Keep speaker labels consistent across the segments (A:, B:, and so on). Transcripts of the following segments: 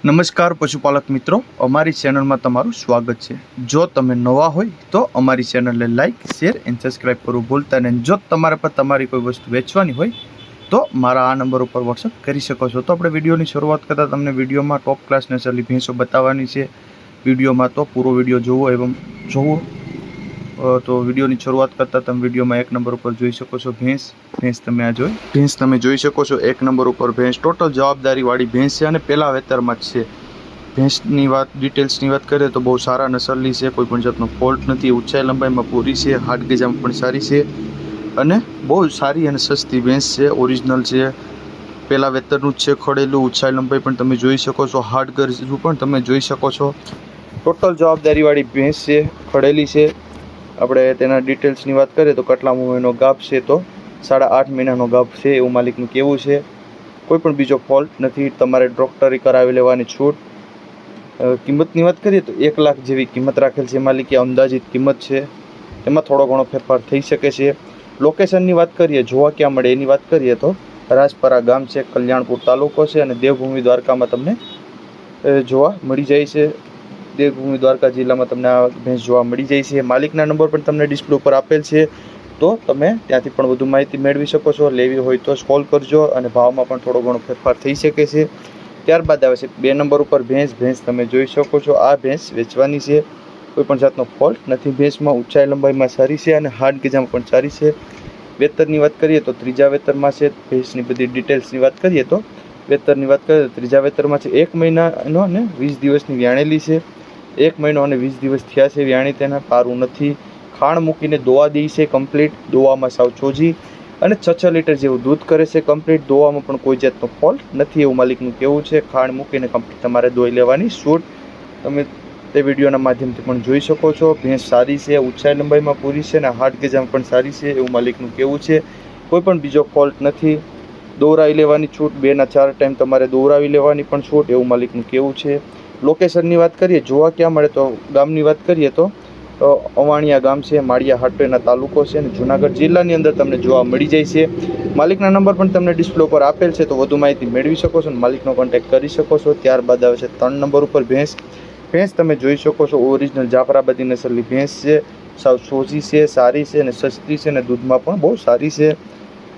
A: નમસ્કાર પશુપાલક મિત્રો, અમારી ચેનલમાં તમારું સ્વાગત છે। જો તમે નવા હોય તો અમારી ચેનલને લાઇક, શેર એન્ડ સબસ્ક્રાઇબ કરવું ભૂલતા નહીં। જો તમારા પર તમારી કોઈ વસ્તુ વેચવાની હોય તો મારા આ નંબર ઉપર વોટ્સઅપ કરી શકો છો। તો આપણે વિડીયોની શરૂઆત કરતાં તમને વિડીયોમાં ટોપ ક્લાસ નસલની ભેંસો બતાવવાની છે। વિડીયોમાં તો પૂરો વિડીયો જોવો એવં જોવો। તો વિડીયોની શરૂઆત કરતાં તમે વિડીયોમાં એક નંબર ઉપર જોઈ શકો છો ભેંસ તમે આ ભેંસ તમે જોઈ શકો છો। એક નંબર ઉપર ભેંસ ટોટલ જવાબદારીવાળી ભેંસ છે અને પહેલા વેતરમાં જ છે। ભેંસની વાત ડિટેલ્સની વાત કરીએ તો બહુ સારા નસલની છે, કોઈ પણ જાતનો ફોલ્ટ નથી। ઊંચાઈ લંબાઈમાં પૂરી છે, હાડ ગજામાં પણ સારી છે અને બહુ સારી અને સસ્તી ભેંસ છે, ઓરિજિનલ છે, પહેલા વેતરનું જ છે, ખડેલું। ઊંચાઈ લંબાઈ પણ તમે જોઈ શકો છો, હાડ ગરજું પણ તમે જોઈ શકો છો। ટોટલ જવાબદારીવાળી ભેંસ છે, ખડેલી છે। આપણે તેના ડિટેલ્સની વાત કરીએ તો કેટલા મહિનાનો ગાભ છે તો 8.5 મહિનાનો ગાભ છે એવું માલિકનું કહેવું છે। કોઈ પણ બીજો ફોલ્ટ નથી। તમારે ડોક્ટરી કરાવી લેવાની છૂટ। કિંમતની વાત કરીએ તો 1 લાખ જેવી કિંમત રાખેલ છે માલિકે, અંદાજિત કિંમત છે, એમાં થોડો ઘણો ફેરફાર થઈ શકે છે। લોકેશનની વાત કરીએ, જોવા ક્યાં મળે એની વાત કરીએ તો રાજપરા ગામ છે, કલ્યાણપુર તાલુકો છે અને દેવભૂમિ દ્વારકામાં તમને જોવા મળી જાય છે। દેવભૂમિ દ્વારકા જિલ્લામાં તમને આ ભેંસ જોવા મળી જાય છે। માલિકના નંબર પણ તમને ડિસ્પ્લે ઉપર આપેલ છે, તો તમે ત્યાંથી પણ વધુ માહિતી મેળવી શકો છો। લેવી હોય તો કોલ કરજો અને ભાવમાં પણ થોડો ઘણો ફેરફાર થઈ શકે છે। ત્યારબાદ આવે છે 2 નંબર ઉપર ભેંસ તમે જોઈ શકો છો। આ ભેંસ વેચવાની છે, કોઈ પણ જાતનો ફોલ્ટ નથી ભેંસમાં। ઊંચાઈ લંબાઈમાં સારી છે અને હાડ ગજામાં પણ સારી છે। વેતરની વાત કરીએ તો 3જા વેતરમાં છે। ભેંસની બધી ડિટેલ્સની વાત કરીએ તો વેતરની વાત કરીએ તો 3જા વેતરમાં છે। 1 મહિનાનો અને 20 દિવસની વ્યાણેલી છે। 1 મહિનો અને 20 દિવસ થયા છે વ્યાણી, તેના પારું નથી। ખાણ મૂકીને દોવા દે છે કમ્પ્લીટ, દોવામાં સાવ ચોજી અને 6 લીટર જેવું દૂધ કરે છે કમ્પ્લીટ। દોવામાં પણ કોઈ જાતનો ફોલ્ટ નથી એવું માલિકનું કહેવું છે। ખાણ મૂકીને કમ્પ્લીટ તમારે દોઈ લેવાની છૂટ, તમે તે વિડીયોના માધ્યમથી પણ જોઈ શકો છો। ભેંસ સારી છે, ઊંચાઈ લંબાઈમાં પૂરી છે અને હાડ ગજામાં પણ સારી છે એવું માલિકનું કહેવું છે। કોઈ પણ બીજો ફોલ્ટ નથી। દોરાવી લેવાની છૂટ, 2 ના 4 ટાઈમ તમારે દોરાવી લેવાની પણ છૂટ એવું માલિકનું કહેવું છે। લોકેશનની વાત કરીએ, જોવા ક્યાં મળે તો ગામની વાત કરીએ તો અવાણિયા ગામ છે, માળિયા હાટોઈના તાલુકો છે અને જૂનાગઢ જિલ્લાની અંદર તમને જોવા મળી જાય છે। માલિકના નંબર પણ તમને ડિસ્પ્લે ઉપર આપેલ છે, તો વધુ માહિતી મેળવી શકો છો અને માલિકનો કોન્ટેક્ટ કરી શકો છો। ત્યારબાદ આવે છે 3 નંબર ઉપર ભેંસ તમે જોઈ શકો છો, ઓરિજિનલ જાફરાબાદી નસલની ભેંસ છે, સાવ સોજી છે, સારી છે અને સસ્તી છે અને દૂધમાં પણ બહુ સારી છે।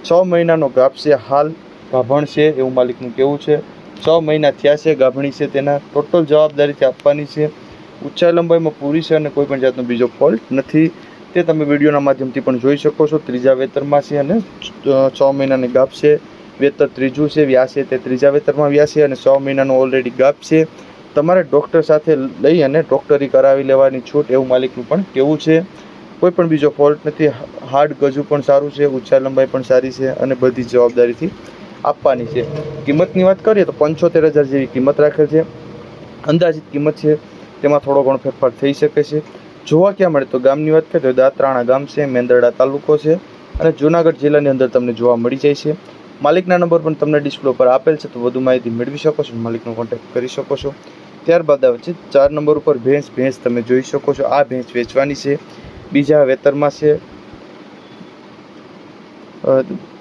A: 6 મહિનાનો ગાભ છે, હાલ ગાભણ છે એવું માલિકનું કહેવું છે। 6 મહિના થયા છે, ગાભણી છે, તેના ટોટલ જવાબદારીથી આપવાની છે। ઊંચાઈ લંબાઈમાં પૂરી છે અને કોઈ પણ જાતનો બીજો ફોલ્ટ નથી, તે તમે વિડીયોના માધ્યમથી પણ જોઈ શકો છો। 3જા વેતરમાં છે અને 6 મહિનાની ગાભ છે। વેતર 3જું છે, વ્યાસે તે 3જા વેતરમાં વ્યાસે અને 6 મહિનાનો ઓલરેડી ગાભ છે। તમારે ડૉક્ટર સાથે લઈ અને ડૉક્ટરી કરાવી લેવાની છૂટ એવું માલિકનું પણ કહેવું છે। કોઈ પણ બીજો ફોલ્ટ નથી। હાડ ગજું પણ સારું છે, ઊંચાઈ લંબાઈ પણ સારી છે અને બધી જવાબદારીથી આપવાની છે। કિંમતની વાત કરીએ તો 75,000 જેવી કિંમત રાખેલ છે, અંદાજિત કિંમત છે, તેમાં થોડો ઘણો ફેરફાર થઈ શકે છે। જોવા ક્યાં મળે તો ગામની વાત કરીએ તો દાત્રાણા ગામ છે, મેંદરડા તાલુકો છે અને જૂનાગઢ જિલ્લાની અંદર તમને જોવા મળી જાય છે। માલિકના નંબર પણ તમને ડિસ્પ્લે ઉપર આપેલ છે, તો વધુ માહિતી મેળવી શકો છો, માલિકનો કોન્ટેક્ટ કરી શકો છો। ત્યારબાદ આવે છે 4 નંબર ઉપર ભેંસ તમે જોઈ શકો છો। આ ભેંસ વેચવાની છે, 2જા વેતરમાં છે,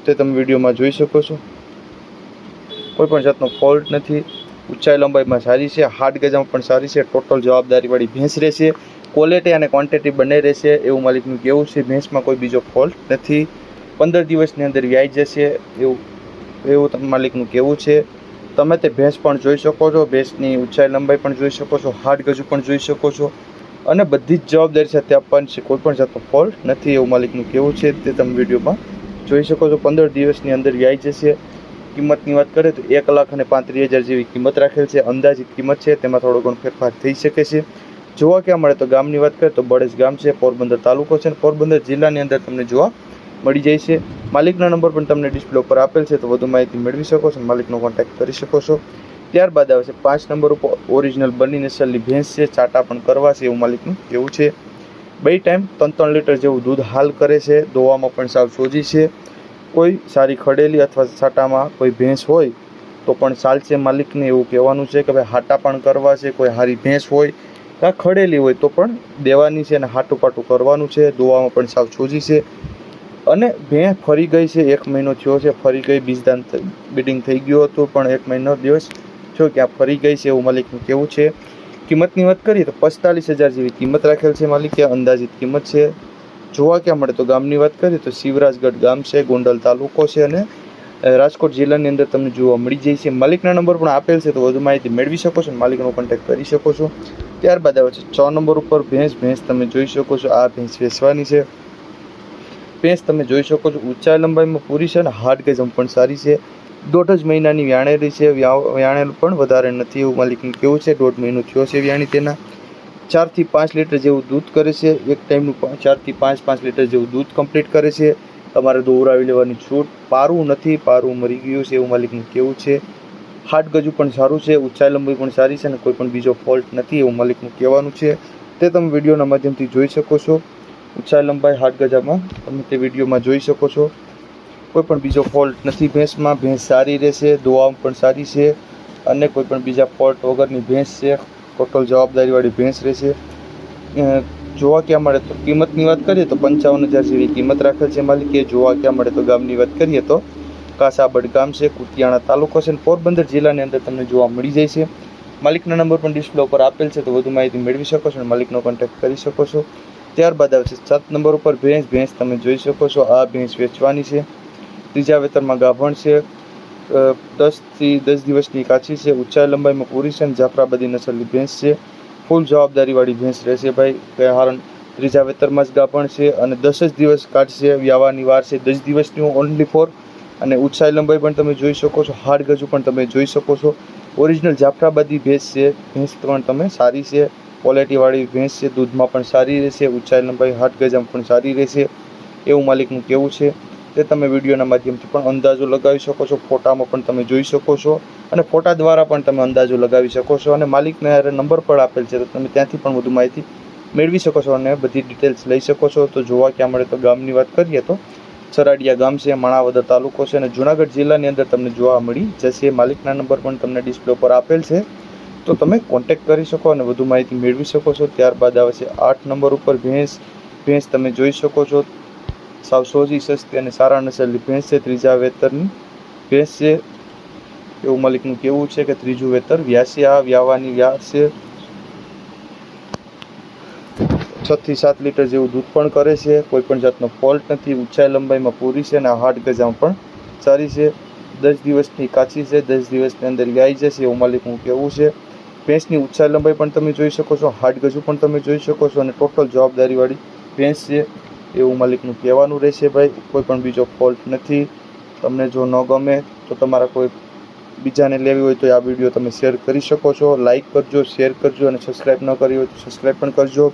A: તે તમે વિડીયોમાં જોઈ શકો છો। કોઈ પણ જાતનો ફોલ્ટ નથી। ઊંચાઈ લંબાઈમાં સારી છે, હાડ ગજામાં પણ સારી છે। ટોટલ જવાબદારીવાળી ભેંસ રહેશે, ક્વોલિટી અને ક્વોન્ટિટી બંને રહેશે એવું માલિકનું કહેવું છે। ભેંસમાં કોઈ બીજો ફોલ્ટ નથી। 15 દિવસની અંદર વ્યાઈ જશે એવું માલિકનું કહેવું છે। તમે તે ભેંસ પણ જોઈ શકો છો, ભેંસની ઊંચાઈ લંબાઈ પણ જોઈ શકો છો, હાડ ગજુ પણ જોઈ શકો છો અને બધી જ જવાબદારી સાથે આપવાની છે, કોઈ પણ જાતનો ફોલ્ટ નથી એવું માલિકનું કહેવું છે, તે તમે વિડીયોમાં જોઈ શકો છો। 15 દિવસની અંદર વ્યાઈ જશે। કિંમતની વાત કરીએ તો 1,35,000 જેવી કિંમત રાખેલ છે, અંદાજિત કિંમત છે, તેમાં થોડો ઘણો ફેરફાર થઈ શકે છે। જોવા ક્યાં મળે તો ગામની વાત કરીએ તો બળેજ ગામ છે, પોરબંદર તાલુકો છે અને પોરબંદર જિલ્લાની અંદર તમને જોવા મળી જાય છે। માલિકના નંબર પણ તમને ડિસ્પ્લે ઉપર આપેલ છે, તો વધુ માહિતી મેળવી શકો છો, માલિકનો કોન્ટેક્ટ કરી શકો છો। ત્યારબાદ આવે છે 5 નંબર ઉપર ઓરિજિનલ બની નસલની ભેંસ છે, ચાટા પણ કરવા છે એવું માલિકનું કહેવું છે। 2 ટાઈમ 3 લીટર જેવું દૂધ હાલ કરે છે, દોવામાં પણ સાવ સોજી છે। કોઈ સારી ખડેલી અથવા છાટામાં કોઈ ભેંસ હોય તો પણ ચાલશે, માલિકને એવું કહેવાનું છે કે ભાઈ હાટા પણ કરવા છે, કોઈ સારી ભેંસ હોય કાં ખડેલી હોય તો પણ દેવાની છે અને હાટું પાટું કરવાનું છે। દોવામાં પણ સાવ સોજી છે અને ભેંસ ફરી ગઈ છે, 1 મહિનો થયો છે, ફરી ગઈ, બીજદાન બીડિંગ થઈ ગયું હતું પણ 1 મહિનો દિવસ જો કે આ ફરી ગઈ છે એવું માલિકનું કહેવું છે। કિંમતની વાત કરીએ તો 45,000 જેવી કિંમત રાખેલ છે માલિકે, અંદાજિત કિંમત છે। જોવા ક્યાં મળે તો ગામની વાત કરીએ તો શિવરાજગઢ ગામ છે, ગોંડલ તાલુકો છે અને રાજકોટ જિલ્લાની અંદર તમને જોવા મળી જાય છે। માલિકના નંબર પણ આપેલ છે, તો વધુ માહિતી મેળવી શકો છો અને માલિકનો કોન્ટેક્ટ કરી શકો છો। ત્યારબાદ આવે છે 6 નંબર ઉપર ભેંસ તમે જોઈ શકો છો, આ ભેંસ વેચવાની છે। ભેંસ તમે જોઈ શકો છો ઊંચાઈ લંબાઈમાં પૂરી છે અને હાડ ગજમ પણ સારી છે। 1.5 જ મહિનાની વ્યાણેલી છે, વ્યાણેલું પણ વધારે નથી એવું માલિકનું કેવું છે। 1.5 મહિનો થયો છે વ્યાણી તેના। 4 થી 5 લીટર જેવું દૂધ કરે છે, એક ટાઈમનું 4 થી 5 લીટર જેવું દૂધ કમ્પ્લીટ કરે છે। તમારે દોરાવી લેવાની છૂટ, પારું નથી, પારું મરી ગયું છે એવું માલિકનું કેવું છે। હાડ ગજુ પણ સારું છે, ઊંચાઈ લંબાઈ પણ સારી છે અને કોઈ પણ બીજો ફોલ્ટ નથી એવું માલિકનું કહેવાનું છે। તે તમે વિડીયોના માધ્યમથી જોઈ શકો છો। ઊંચાઈ લંબાઈ હાડ ગજામાં તમે તે વિડીયોમાં જોઈ શકો છો। કોઈ પણ બીજો ફોલ્ટ નથી ભેંસમાં, ભેંસ સારી રહેશે, દોવામાં પણ સારી છે અને કોઈ પણ બીજા ફોલ્ટ વગરની ભેંસ છે। ટોટલ જવાબદારીવાળી ભેંસ રહેશે। જોવા ક્યાં મળે તો કિંમતની વાત કરીએ તો 55,000 જેવી કિંમત રાખેલ છે માલિકે। જોવા ક્યાં મળે તો ગામની વાત કરીએ તો કાસાબડ ગામ છે, કુતિયાણા તાલુકો છે અને પોરબંદર જિલ્લાની અંદર તમને જોવા મળી જાય છે। માલિકના નંબર પણ ડિસ્પ્લે ઉપર આપેલ છે, તો વધુ માહિતી મેળવી શકો છો અને માલિકનો કોન્ટેક્ટ કરી શકો છો। ત્યારબાદ આવશે 7 નંબર ઉપર ભેંસ તમે જોઈ શકો છો, આ ભેંસ વેચવાની છે। ત્રીજા વેતરમાં ગાભણ છે, 10 થી 10 દિવસની કાચી છે, ઊંચાઈ લંબાઈમાં પૂરી છે અને જાફરાબાદી નસલની ભેંસ છે। ફૂલ જવાબદારીવાળી ભેંસ રહેશે ભાઈ, કારણ ત્રીજા વેતરમાં જ ગાભણ છે અને 10 જ દિવસ કાઢશે, વ્યાવાની વાર છે 10 દિવસની ઓનલી ફોર। અને ઊંચાઈ લંબાઈ પણ તમે જોઈ શકો છો, હાડ ગજુ પણ તમે જોઈ શકો છો। ઓરિજિનલ જાફરાબાદી ભેંસ છે, ભેંસ પણ તમે સારી છે, ક્વોલિટીવાળી ભેંસ છે, દૂધમાં પણ સારી રહેશે, ઊંચાઈ લંબાઈ હાડ ગજામાં પણ સારી રહેશે એવું માલિકનું કહેવું છે। તે તમે વિડીયોના માધ્યમથી પણ અંદાજો લગાવી શકો છો, ફોટામાં પણ તમે જોઈ શકો છો અને ફોટા દ્વારા પણ તમે અંદાજો લગાવી શકો છો અને માલિકને નંબર પણ આપેલ છે, તો તમે ત્યાંથી પણ વધુ માહિતી મેળવી શકો છો અને બધી ડિટેલ્સ લઈ શકો છો। તો જોવા ક્યાં મળે તો ગામની વાત કરીએ તો ચરાડિયા ગામ છે, માણાવદર તાલુકો છે અને જૂનાગઢ જિલ્લાની અંદર તમને જોવા મળી જશે। માલિકના નંબર પણ તમને ડિસ્પ્લે પર આપેલ છે, તો તમે કોન્ટેક્ટ કરી શકો અને વધુ માહિતી મેળવી શકો છો। ત્યારબાદ આવે છે 8 નંબર ઉપર ભેંસ તમે જોઈ શકો છો, સાવ સોજી સસ્તી અને સારા નસલની ભેંસ છે, ત્રીજા વેતરની ભેંસ છે એવું માલિકનું કહેવું છે કે ત્રીજું વેતર વ્યાસી, આ વ્યાવાની વ્યાસ છે। 6 થી 7 લીટર જેવું દૂધ પણ કરે છે, કોઈ પણ જાતનો ફોલ્ટ નથી, ઊંચાઈ લંબાઈમાં પૂરી છે અને હાડ ગજામાં પણ સારી છે। 10 દિવસની કાચી છે, 10 દિવસની અંદર વ્યાઈ જશે એવું માલિકનું કહેવું છે। ભેંસની ઊંચાઈ લંબાઈ પણ તમે જોઈ શકો છો, હાડ ગજુ પણ તમે જોઈ શકો છો અને ટોટલ જવાબદારીવાળી ભેંસ છે એવું માલિકનું કહેવાનું રહેશે ભાઈ, કોઈ પણ બીજો ફોલ્ટ નથી। તમને જો ન ગમે તો તમારા કોઈ બીજાને લેવી હોય તો આ વિડીયો તમે શેર કરી શકો છો। લાઇક કરજો, શેર કરજો અને સબસ્ક્રાઈબ ન કરી હોય તો સબસ્ક્રાઈબ પણ કરજો।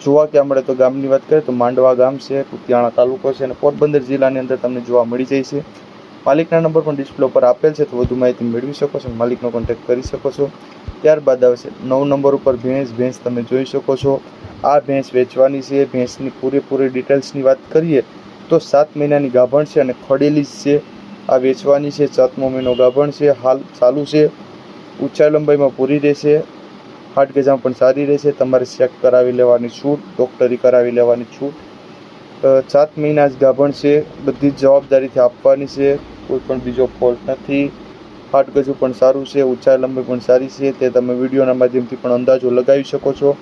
A: જોવા ક્યાં મળે તો ગામની વાત કરીએ તો માંડવા ગામ છે, કુતિયાણા તાલુકો છે અને પોરબંદર જિલ્લાની અંદર તમને જોવા મળી જાય છે। માલિકના નંબર પણ ડિસ્પ્લે ઉપર આપેલ છે, તો વધુ માહિતી મેળવી શકો છો, માલિકનો કોન્ટેક્ટ કરી શકો છો। ત્યારબાદ આવશે 9 નંબર ઉપર ભેંસ તમે જોઈ શકો છો, આ ભેંસ વેચવાની છે। ભેંસની પૂરેપૂરી ડિટેલ્સની વાત કરીએ તો 7 મહિનાની ગાભણ છે અને ખડેલી જ છે, આ વેચવાની છે। 7મો મહિનો ગાભણ છે, હાલ ચાલુ છે, ઊંચાઈ લંબાઈમાં પૂરી રહેશે, હાડ ગજામાં પણ સારી રહેશે, તમારે ચેક કરાવી લેવાની છૂટ, ડૉક્ટરી કરાવી લેવાની છૂટ। 7 મહિના જ ગાભણ છે, બધી જ જવાબદારીથી આપવાની છે, કોઈ પણ બીજો ફોલ્ટ નથી, હાડ ગજુ પણ સારું છે, ઊંચાઈ લંબાઈ પણ સારી છે। તે તમે વિડીયોના માધ્યમથી પણ અંદાજો લગાવી શકો છો,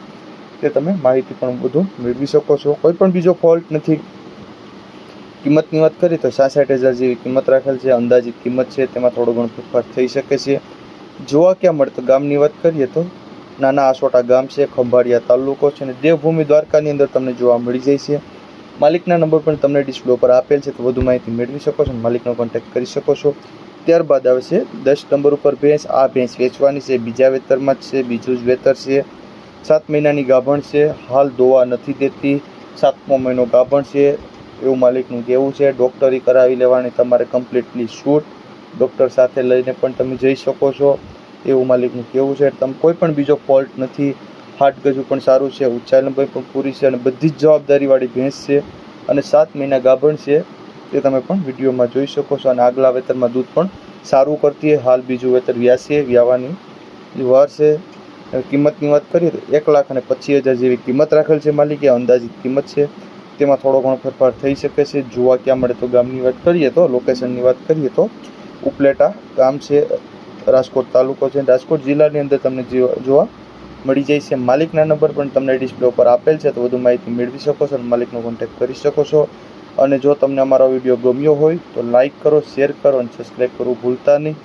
A: તે તમે માહિતી પણ બધું મેળવી શકો છો, કોઈ પણ બીજો ફોલ્ટ નથી। કિંમતની વાત કરીએ તો 66,000 જેવી કિંમત રાખેલ છે, અંદાજિત કિંમત છે, તેમાં થોડો ઘણો ફેરફાર થઈ શકે છે। જોવા ક્યાં મળે તો ગામની વાત કરીએ તો નાના આસોટા ગામ છે, ખંભાળિયા તાલુકો છે અને દેવભૂમિ દ્વારકાની અંદર તમને જોવા મળી જાય છે। માલિકના નંબર પણ તમને ડિસ્પ્લે ઉપર આપેલ છે, તો વધુ માહિતી મેળવી શકો છો, માલિકનો કોન્ટેક્ટ કરી શકો છો। ત્યારબાદ આવશે 10 નંબર ઉપર ભેંસ, આ ભેંસ વેચવાની છે, બીજા વેતરમાં જ છે, બીજું જ વેતર છે, 7 મહિનાની ગાભણ છે, હાલ દોવા નથી દેતી, 7મો મહિનો ગાભણ છે એવું માલિકનું કહેવું છે। ડૉક્ટરી કરાવી લેવાની તમારે કમ્પ્લીટલી છૂટ, ડૉક્ટર સાથે લઈને પણ તમે જઈ શકો છો એવું માલિકનું કહેવું છે। તમે કોઈ પણ બીજો ફોલ્ટ નથી, હાડ ગજુ પણ સારું છે, ઊંચાઈ લંબાઈ પણ પૂરી છે અને બધી જ જવાબદારીવાળી ભેંસ છે અને 7 મહિના ગાભણ છે, તે તમે પણ વિડીયોમાં જોઈ શકો છો અને આગલા વેતરમાં દૂધ પણ સારું કરતી હોય, હાલ બીજું વેતર વ્યાસી વ્યાવાની વાર છે। કિંમતની વાત કરીએ તો 1,25,000 જેવી કિંમત રાખેલ છે માલિકે, અંદાજિત કિંમત છે, તેમાં થોડો ઘણો ફેરફાર થઈ શકે છે। જોવા ક્યાં મળે તો ગામની વાત કરીએ તો લોકેશનની વાત કરીએ તો ઉપલેટા ગામ છે, રાજકોટ તાલુકો છે. રાજકોટ જિલ્લાની અંદર તમને જોવા મળી જાય છે. માલિકના નંબર પણ તમને ડિસ્પ્લે ઉપર આપેલ છે, તો વધુ માહિતી મેળવી શકો છો અને માલિકનો કોન્ટેક્ટ કરી શકો છો. અને જો તમને અમારો વિડીયો ગમ્યો હોય તો લાઇક કરો, શેર કરો અને સબસ્ક્રાઈબ કરવું ભૂલતા નહીં.